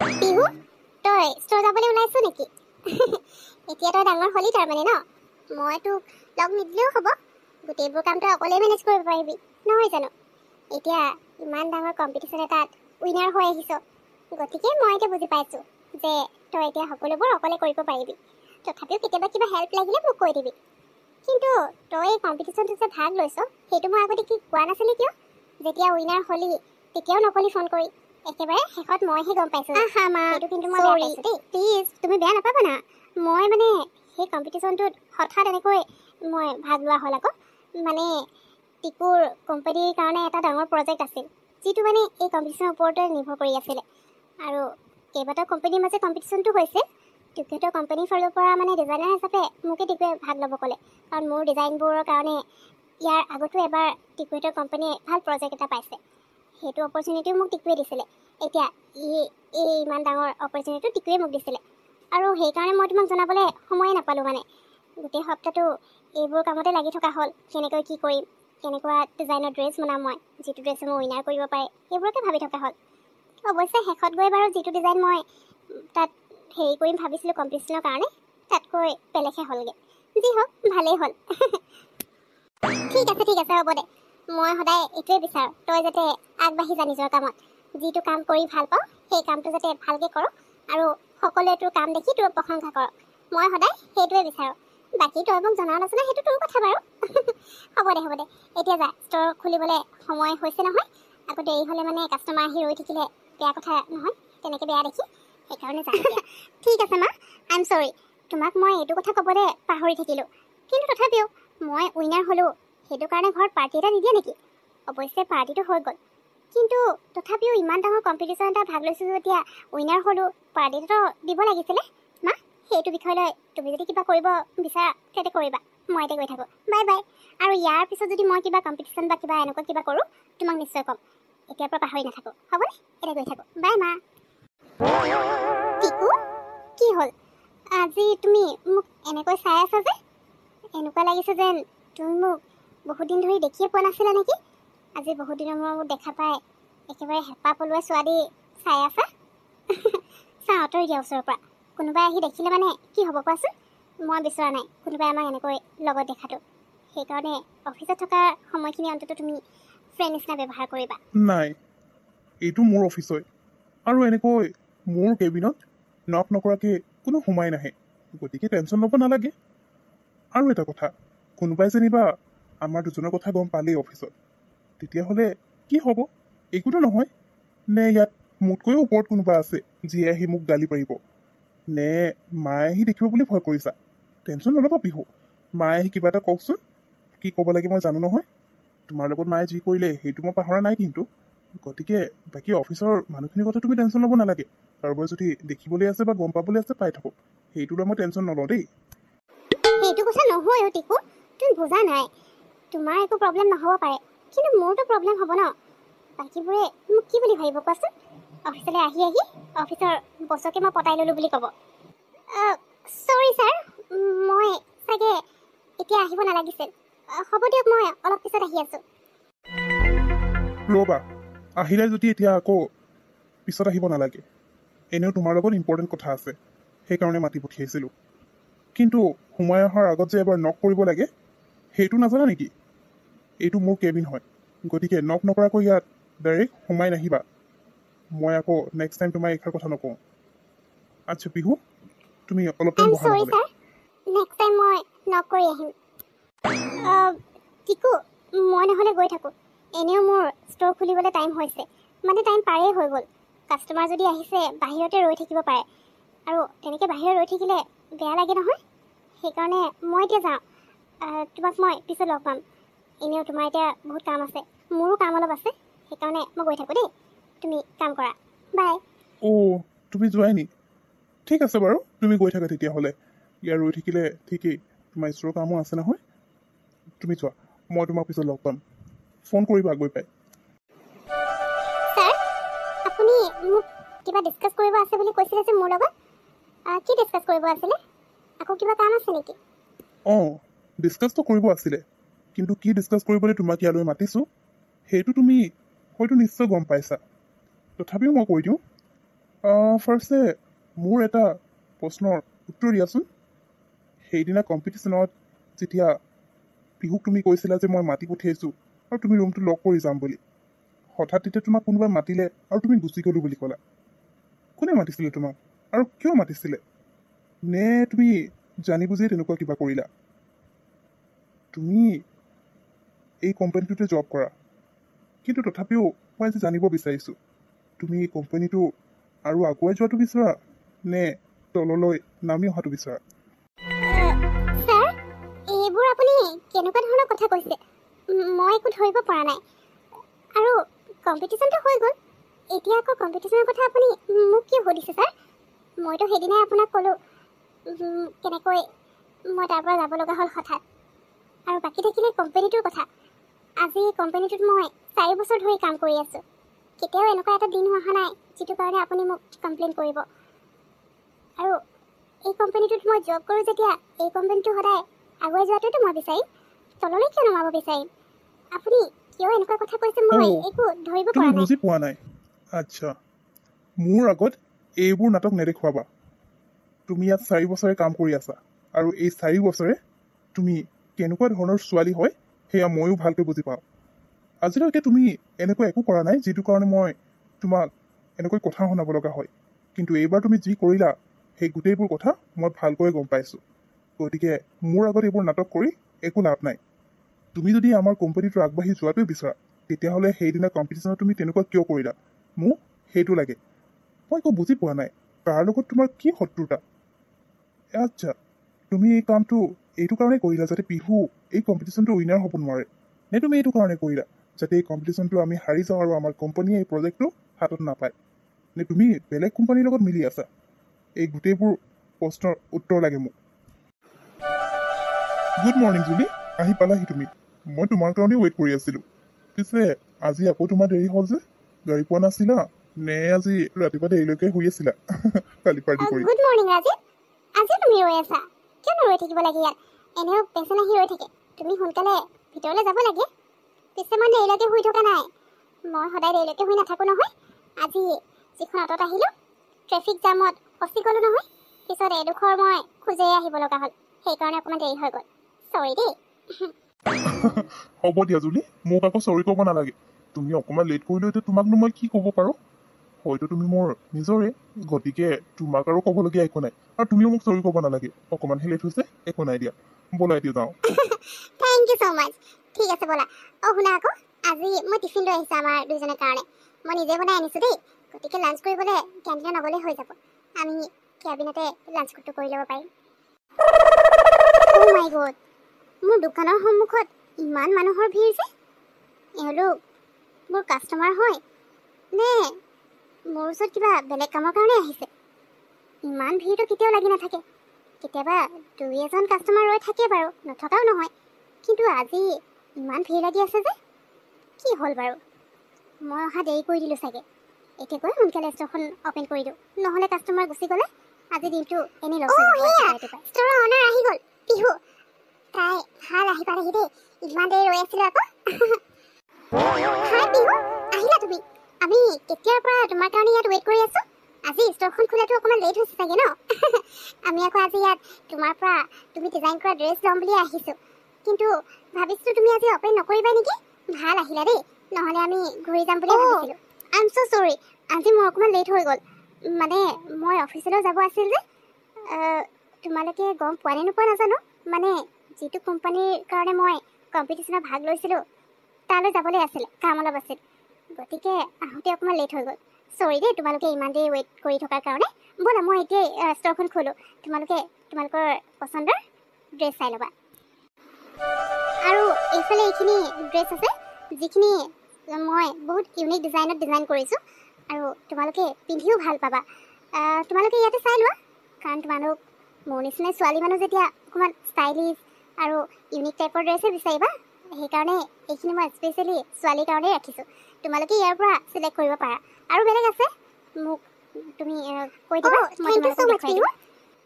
বিহু তই ষ্ট'ৰ যাবলৈ ওলাইছ নেকি? এতিয়া তই ডাঙৰ হ'লি তাৰমানে ন? মই তোক লগ নিদিলেও হ'ব, গোটেইবোৰ কাম তই অকলেই মেনেজ কৰিব পাৰিবি নহয় জানো? এতিয়া ইমান ডাঙৰ কম্পিটিশ্যন এটাত উইনাৰ হৈ আহিছ, গতিকে মই এতিয়া বুজি পাইছোঁ যে তই এতিয়া সকলোবোৰ অকলে কৰিব পাৰিবি। তথাপিও কেতিয়াবা কিবা হেল্প লাগিলে মোক কৈ দিবি। কিন্তু তই এই কম্পিটিশ্যনটোত যে ভাগ লৈছ, সেইটো মই আগতে কি কোৱা নাছিলি কিয়? যেতিয়া উইনাৰ হ'লি তেতিয়াও নকলি ফোন কৰি, একেবাৰে শেষত মইহে গম পাইছোঁ। সেইটো কিন্তু মই বেয়া পাইছোঁ দেই, প্লিজ তুমি বেয়া নাপাবা না। মই মানে সেই কম্পিটিশ্যনটোত হঠাৎ এনেকৈ মই ভাগ লোৱা হ'ল আকৌ। মানে টিকুৰ কোম্পানীৰ কাৰণে এটা ডাঙৰ প্ৰজেক্ট আছিল, যিটো মানে এই কম্পিটিশ্যনৰ ওপৰতে নিৰ্ভৰ কৰি আছিলে। আৰু কেইবাটাও কোম্পানীৰ মাজত কম্পিটিশ্যনটো হৈছিল। টিকুহঁতৰ কোম্পানীৰ ফালৰ পৰা মানে ডিজাইনাৰ হিচাপে মোকে টিকুৱে ভাগ ল'ব ক'লে, কাৰণ মোৰ ডিজাইনবোৰৰ কাৰণে ইয়াৰ আগতো এবাৰ টিকুহঁতৰ কোম্পানীয়ে ভাল প্ৰজেক্ট এটা পাইছে। সেইটো অপৰচুনিটিও মোক টিকুৱে দিছিলে। এতিয়া এই ইমান ডাঙৰ অপৰচুনিটিটো টিকুৱে মোক দিছিলে, আৰু সেইকাৰণে মই তোমাক জনাবলৈ সময়ে নাপালোঁ। মানে গোটেই সপ্তাহটো এইবোৰ কামতে লাগি থকা হ'ল। কেনেকৈ কি কৰিম, কেনেকুৱা ডিজাইনৰ ড্ৰেছ বনাম, মই যিটো ড্ৰেছে মই উইনাৰ কৰিব পাৰে সেইবোৰকে ভাবি থকা হ'ল। অৱশ্যে শেষত গৈ বাৰু যিটো ডিজাইন মই তাত হেৰি কৰিম ভাবিছিলোঁ কম্পিটিশ্যনৰ কাৰণে, তাতকৈ বেলেগহে হ'লগৈ। যি হওক ভালেই হ'ল। ঠিক আছে হ'ব দে। মই সদায় এইটোৱে বিচাৰোঁ, তই যাতে আগবাঢ়ি যা নিজৰ কামত। যিটো কাম কৰি ভাল পাওঁ সেই কামটো যাতে ভালকৈ কৰক, আৰু সকলোৱে তোৰ কাম দেখি তোৰ প্ৰশংসা কৰক। মই সদায় সেইটোৱে বিচাৰোঁ। বাকী তই মোক জনা নজনা সেইটো তোৰ কথা বাৰু। হ'ব দে এতিয়া যা, ষ্ট'ৰ খুলিবলৈ সময় হৈছে নহয়। আকৌ দেৰি হ'লে মানে কাষ্টমাৰ আহি ৰৈ থাকিলে বেয়া কথা নহয়, তেনেকৈ বেয়া দেখি, সেইকাৰণে যা এতিয়া। ঠিক আছে মা, আই এম চৰি, তোমাক মই এইটো কথা ক'বলৈ পাহৰি থাকিলোঁ। কিন্তু তথাপিও মই উইনাৰ হ'লোঁ, সেইটো কাৰণে ঘৰত পাৰ্টি এটা নিদিয়ে নেকি? অৱশ্যে পাৰ্টিটো হৈ গ'ল, কিন্তু তথাপিও ইমান ডাঙৰ কম্পিটিশ্যন এটা ভাগ লৈছোঁ যেতিয়া উইনাৰ হ'লোঁ, পাৰ্টিটো দিব লাগিছিলে। মা, সেইটো বিষয় লৈ তুমি যদি কিবা কৰিব বিচাৰা তেন্তে কৰিবা। মই এতিয়া গৈ থাকোঁ, বাই বাই। আৰু ইয়াৰ পিছত যদি মই কিবা কম্পিটিশ্যন বা কিবা এনেকুৱা কিবা কৰোঁ তোমাক নিশ্চয় ক'ম। এতিয়াৰ পৰা পাহৰি নাথাকোঁ, হ'বনে? এতিয়া গৈ থাকোঁ, বাই মা। টিকু, কি হ'ল আজি তুমি মোক এনেকৈ চাই আছা যে? এনেকুৱা লাগিছে যেন তুমি মোক বহুত দিন ধৰি দেখিয়ে পোৱা নাছিলা নেকি? আজি বহুত দিনৰ মূৰত মোক দেখা পাই একেবাৰে হেঁপাহ পলোৱাই ছোৱালী চাই আছা। চাওঁ আঁতৰি দিয়া ওচৰৰ পৰা। কোনোবাই আহি দেখিলে মানে কি হ'ব কোৱাচোন? মই বিচৰা নাই কোনোবাই আমাক এনেকৈ লগত দেখাটো। সেইকাৰণে অফিচত থকা সময়খিনি অন্তত তুমি ফ্ৰেণ্ড নিচিনা ব্যৱহাৰ কৰিবা। নাই, এইটো মোৰ অফিচ হয়, আৰু এনেকৈ মোৰ কেবিনত নক নকৰাকৈ কোনো সোমাই নাহে, গতিকে টেনশ্যন ল'ব নালাগে। আৰু এটা কথা, কোনোবাই যেনিবা আমাৰ দুজনৰ কথা গম পালেই অফিচত, তেতিয়াহ'লে কি হ'ব? একোতো নহয়। নে ইয়াত মোতকৈও ওপৰত কোনোবা আছে যিয়ে আহি মোক গালি পাৰিব? নে মায়ে আহি দেখিব বুলি ভয় কৰিছা? টেনশ্যন নল'বা বিহু, মায়ে আহি কিবা এটা কওকচোন, কি ক'ব লাগে মই জানো নহয়। তোমাৰ লগত মায়ে যি কৰিলে সেইটো মই পাহৰা নাই, কিন্তু গতিকে বাকী অফিচৰ মানুহখিনিৰ কথা তুমি টেনশ্যন ল'ব নালাগে। কাৰোবাৰ যদি দেখিবলৈ আছে বা গম পাবলৈ আছে পাই থাকক, সেইটো লৈ মই টেনশ্যন নলওঁ দেই। সেইটো কথা নহয় অ' টিকু, তুমি বুজা নাই। তোমাৰ একো প্ৰব্লেম নহ'ব পাৰে, কিন্তু মোৰতো প্ৰব্লেম হ'ব ন। বাকীবোৰে মোক কি বুলি ভাবিব কোৱাচোন? অফিচলৈ আহি অফিচৰ বছকে মই পতাই ল'লোঁ বুলি ক'ব। চৰি ছাৰ, মই চাগে এতিয়া আহিব নালাগিছিল। হ'ব দিয়ক, মই অলপ পিছত আহি আছোঁ। ৰ'বা, আহিলে যদি এতিয়া আকৌ পিছত আহিব নালাগে। এনেও তোমাৰ লগত ইম্পৰ্টেণ্ট কথা আছে, সেইকাৰণে মাতি পঠিয়াইছিলোঁ। কিন্তু সোমাই অহাৰ আগত যে এবাৰ নক কৰিব লাগে, সেইটো নাজানা নেকি? এইটো মোৰ কেবিন হয়, গতিকে নক নকৰাকৈ ইয়াত ডাইৰেক্ট সোমাই নাহিবা। মই আকৌ নেক্সট টাইম তোমাৰ এইষাৰ কথা নকওঁ। আচ্ছা বিহু, তুমি অলপ টাইম বহা নহ'লে। নেক্সট টাইম মই নক কৰি আহিম। টিকু, মই নহ'লে গৈ থাকোঁ। এনেও মোৰ ষ্ট'ৰ খুলিবলৈ টাইম হৈছে, মানে টাইম পাৰেই হৈ গ'ল। কাষ্টমাৰ যদি আহিছে বাহিৰতে ৰৈ থাকিব পাৰে, আৰু তেনেকৈ বাহিৰত ৰৈ থাকিলে বেয়া লাগে নহয়। সেইকাৰণে মই এতিয়া যাওঁ। তোমাক মই পিছত লগ পাম। এনেও তোমাৰ এতিয়া বহুত কাম আছে, মোৰো কাম অলপ আছে, সেইকাৰণে মই গৈ থাকোঁ দেই। তুমি কাম কৰা, বাই। অ' তুমি যোৱাই নি? ঠিক আছে বাৰু, তুমি গৈ থাকা তেতিয়াহ'লে। ইয়াৰ ৰৈ থাকিলে ঠিকেই, তোমাৰ ষ্ট'ৰৰ কামো আছে নহয়। তুমি চোৱা, মই তোমাক পিছত লগ পাম। ফোন কৰিবা গৈ পাই। ছাৰ, আপুনি মোক কিবা ডিছকাছ কৰিব আছে বুলি কৈছিলে যে মোৰ লগত। কি ডিছকাছ কৰিব আছিলে? আকৌ কিবা কাম আছে নেকি? অঁ, ডিছকাছটো কৰিব আছিলে, কিন্তু কি ডিছকাছ কৰিবলৈ তোমাক ইয়ালৈ মাতিছোঁ সেইটো তুমি হয়তো নিশ্চয় গম পাইছা। তথাপিও মই কৈ দিওঁ, ফাৰ্ষ্টে মোৰ এটা প্ৰশ্নৰ উত্তৰ দিয়াচোন। সেইদিনা কম্পিটিশ্যনত যেতিয়া পিহুক তুমি কৈছিলা যে মই মাতি পঠিয়াইছোঁ আৰু তুমি ৰুমটো লক কৰি যাম বুলি, হঠাৎ তেতিয়া তোমাক কোনোবাই মাতিলে আৰু তুমি গুচি গ'লো বুলি ক'লা। কোনে মাতিছিলে তোমাক আৰু কিয় মাতিছিলে? নে তুমি জানি বুজিয়ে তেনেকুৱা কিবা কৰিলা? তুমি এই কোম্পানীটোতে জব কৰা, কিন্তু তথাপিও মই আজি জানিব বিচাৰিছোঁ, তুমি এই কোম্পানীটো আৰু আগুৱাই যোৱাটো বিচৰা নে তললৈ নামি অহাটো বিচৰা? ছাৰ, এইবোৰ আপুনি কেনেকুৱা ধৰণৰ কথা কৈছে? মই একো ধৰিব পৰা নাই। আৰু কম্পিটিশ্যনটো হৈ গ'ল, এতিয়া আকৌ কম্পিটিশ্যনৰ কথা আপুনি মোক কিয় সুধিছে ছাৰ? মইতো সেইদিনাই আপোনাক ক'লোঁ কেনেকৈ মই তাৰ পৰা যাব লগা হ'ল হঠাৎ। আৰু বাকী থাকিলে কোম্পানীটোৰ কথা। আজি কোম্পানীটোত মই 4 বছৰ ধৰি কাম কৰি আছোঁ। কেতিয়াও এনেকুৱা এটা দিন অহা নাই যিটো কাৰণে আপুনি মোক কমপ্লেইন কৰিব। আৰু এই কোম্পানীটোত মই জব কৰোঁ যেতিয়া এই কোম্পানীটো সদায় আগুৱাই যোৱাটোতো মই বিচাৰিম, তললৈ কিয় নমাব বিচাৰিম? আপুনি কিয় এনেকুৱা কথা কৈছে মই একো ধৰিব তুমি পৰা নাই। বুজি পোৱা নাই? আচ্ছা, মোৰ আগত এইবোৰ নাটক নেদেখুৱাবা। তুমি ইয়াত 4 বছৰে কাম কৰি আছা আৰু এই 4 বছৰে তুমি কেনেকুৱা ধৰণৰ ছোৱালী হয় সেয়া ময়ো ভালকৈ বুজি পাওঁ। আজিলৈকে তুমি এনেকুৱা একো কৰা নাই যিটো কাৰণে মই তোমাক এনেকৈ কথা শুনাব লগা হয়, কিন্তু এইবাৰ তুমি যি কৰিলা সেই গোটেইবোৰ কথা মই ভালকৈ গম পাইছোঁ। গতিকে মোৰ আগত এইবোৰ নাটক কৰি একো লাভ নাই। তুমি যদি আমাৰ কোম্পানীটো আগবাঢ়ি যোৱাটোৱে বিচৰা, তেতিয়াহ'লে সেইদিনা কম্পিটিশ্যনত তুমি তেনেকুৱা কিয় কৰিলা? মোক সেইটো লাগে। মই একো বুজি পোৱা নাই, তাৰ লগত তোমাৰ কি শত্ৰুতা? আচ্ছা, তুমি এই কামটো এইটো কাৰণে কৰিলা যাতে পিহু এই কম্পিটিশ্যনটো উইনাৰ হ'ব নোৱাৰে, নে তুমি এইটো কাৰণে কৰিলা যাতে এই কম্পিটিশ্যনটো আমি হাৰি যাওঁ আৰু আমাৰ কোম্পানীয়ে এই প্ৰজেক্টটো হাতত নাপায়? নে তুমি বেলেগ কোম্পানীৰ লগত মিলি আছা? এই গোটেইবোৰ প্ৰশ্নৰ উত্তৰ লাগে মোক। গুড মৰ্ণিং জুলি, আহি পালাহি তুমি। মই তোমাৰ কাৰণেই ৱেইট কৰি আছিলোঁ। পিছে আজি আকৌ তোমাৰ দেৰি হ'ল যে? গাড়ী পোৱা নাছিলা নে আজি ৰাতিপুৱা দেৰিলৈকে শুই আছিলা কালি পাৰ্টি কৰি? Good morning Rajiv. আজিও তুমি ৰৈ আছা? কিয়নো ৰৈ থাকিব লাগে ইয়াত? এনেও পেচেণ্ট আহি ৰৈ থাকে। তুমি সোনকালে ভিতৰলৈ যাব লাগে। পিছে মই দেৰিলৈকে শুই থকা নাই। মই সদায় দেৰিলৈকে শুই নাথাকোঁ নহয়। আজি যিখন অটত আহিলোঁ, ট্ৰেফিক জামত ফচি গ'লোঁ নহয়। পিছত এডোখৰ মই খোজেই আহিব লগা হ'ল। সেইকাৰণে অকণমান দেৰি হৈ গ'ল। চৰি দেই। হ'ব দিয়া জুলি, মোক আকৌ চৰি ক'ব নালাগে। তুমি অকণমান লেট কৰিলোঁ, এতিয়া তোমাকনো মই কি ক'ব পাৰোঁ? হয়তো তুমি মোৰ নিজৰে, গতিকে তোমাক আৰু ক'বলগীয়া একো নাই। আৰু তুমিও মোক চৰি ক'ব নালাগে। অকণমানহে লেট হৈছে, একো নাই দিয়া। ব'লা এতিয়া যাওঁ। থেংক ইউ ছ' মাছ। ঠিক আছে ব'লা। শুনা আকৌ, আজি মই টিফিন লৈ আহিছোঁ আমাৰ দুজনৰ কাৰণে। মই নিজে বনাই আনিছোঁ দেই। গতিকে লাঞ্চ কৰিবলৈ কেণ্টিনত নগ'লেই হৈ যাব। আমি কেবিনতে লাঞ্চটো কৰি ল'ব পাৰিম। অ' মাই গড, মোৰ দোকানৰ সন্মুখত ইমান মানুহৰ ভিৰ যে। এওঁলোক মোৰ কাষ্টমাৰ হয় নে মোৰ ওচৰত কিবা বেলেগ কামৰ কাৰণে আহিছে? ইমান ভিৰটো কেতিয়াও লাগি নাথাকে। কেতিয়াবা 2-এজন কাষ্টমাৰ ৰৈ থাকে বাৰু, নথকাও নহয়। কিন্তু আজি ইমান ভিৰ লাগি আছে যে, কি হ'ল বাৰু? মই অহা দেৰি কৰি দিলোঁ চাগে। এতিয়া গৈ সোনকালে ষ্ট'ৰখন অ'পেন কৰি দিওঁ, নহ'লে কাষ্টমাৰ গুচি গ'লে আজি দিনটো এনেই লছ হৈ যাব। ষ্ট'ৰৰ অনাৰ আহি গ'ল, পিহু। তাই ভাল আহি পালেহি দেই। ইমান দেৰি ৰৈ আছিলোঁ আকৌ। হাই পিহু, আহিলা তুমি? আমি কেতিয়াৰ পৰা তোমাৰ কাৰণে ইয়াত ৱেইট কৰি আছোঁ। আজি ষ্ট'ৰখন খোলাটো অকণমান লেট হৈছে চাগে ন? আমি আকৌ আজি ইয়াত তোমাৰ পৰা তুমি ডিজাইন কৰা ড্ৰেছ ল'ম বুলি আহিছোঁ। কিন্তু ভাবিছিলোঁ তুমি আজি অ'পেন নকৰিবা নেকি? ভাল আহিলা দেই, নহ'লে আমি ঘূৰি যাম বুলি ভাবিছিলোঁ। আই এম ছ' চৰি, আজি মোৰ অকণমান লেট হৈ গ'ল। মানে মই অফিচলৈ যাব আছিল যে। তোমালোকে গম পোৱা নে নোপোৱা নাজানো, মানে যিটো কোম্পানীৰ কাৰণে মই কম্পিটিশ্যনত ভাগ লৈছিলোঁ তালৈ যাবলৈ আছিলে, কাম অলপ আছিল। গতিকে আহোঁতে অকণমান লেট হৈ গ'ল। চৰি দেই তোমালোকে ইমান দেৰি ৱেইট কৰি থকাৰ কাৰণে। ব'লা মই এতিয়াই ষ্ট'ৰখন খোলোঁ, তোমালোকে তোমালোকৰ পচন্দৰ ড্ৰেছ চাই ল'বা। আৰু এইফালে এইখিনি ড্ৰেছ আছে যিখিনি মই বহুত ইউনিক ডিজাইনত ডিজাইন কৰিছোঁ, আৰু তোমালোকে পিন্ধিও ভাল পাবা। তোমালোকে ইয়াতে চাই লোৱা, কাৰণ তোমালোক মোৰ নিচিনা ছোৱালী মানুহ যেতিয়া অকণমান ষ্টাইলিছ আৰু ইউনিক টাইপৰ ড্ৰেছহে বিচাৰিবা, সেইকাৰণে এইখিনি মই স্পেচিয়েলি ছোৱালীৰ কাৰণেই ৰাখিছোঁ। তোমালোকে ইয়াৰ পৰা চিলেক্ট কৰিব পাৰা। আৰু বেলেগ আছে, মোক তুমি কৈ দিবা।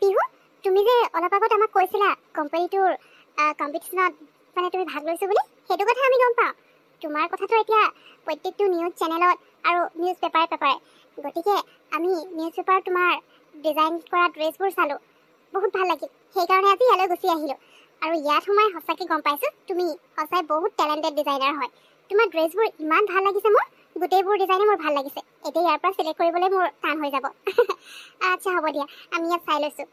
পিহু, তুমি যে অলপ আগত আমাক কৈছিলা কোম্পানীটোৰ কম্পিটিশ্যনত মানে তুমি ভাগ লৈছোঁ বুলি, সেইটো কথা আমি গম পাওঁ। তোমাৰ কথাটো এতিয়া প্ৰত্যেকটো নিউজ চেনেলত আৰু নিউজ পেপাৰে গতিকে আমি নিউজ পেপাৰত তোমাৰ ডিজাইন কৰা ড্ৰেছবোৰ চালোঁ, বহুত ভাল লাগিল। সেইকাৰণে আজি ইয়ালৈ গুচি আহিলোঁ। আৰু ইয়াত সোমাই সঁচাকৈ গম পাইছোঁ তুমি সঁচাই বহুত টেলেণ্টেড ডিজাইনাৰ হয়। তোমাৰ ড্ৰেছবোৰ ইমান ভাল লাগিছে মোৰ, গোটেইবোৰ ডিজাইনে মোৰ ভাল লাগিছে। এতিয়া ইয়াৰ পৰা চিলেক্ট কৰিবলৈ মোৰ টান হৈ যাব। আচ্ছা হ'ব দিয়া, আমি ইয়াত চাই লৈছোঁ।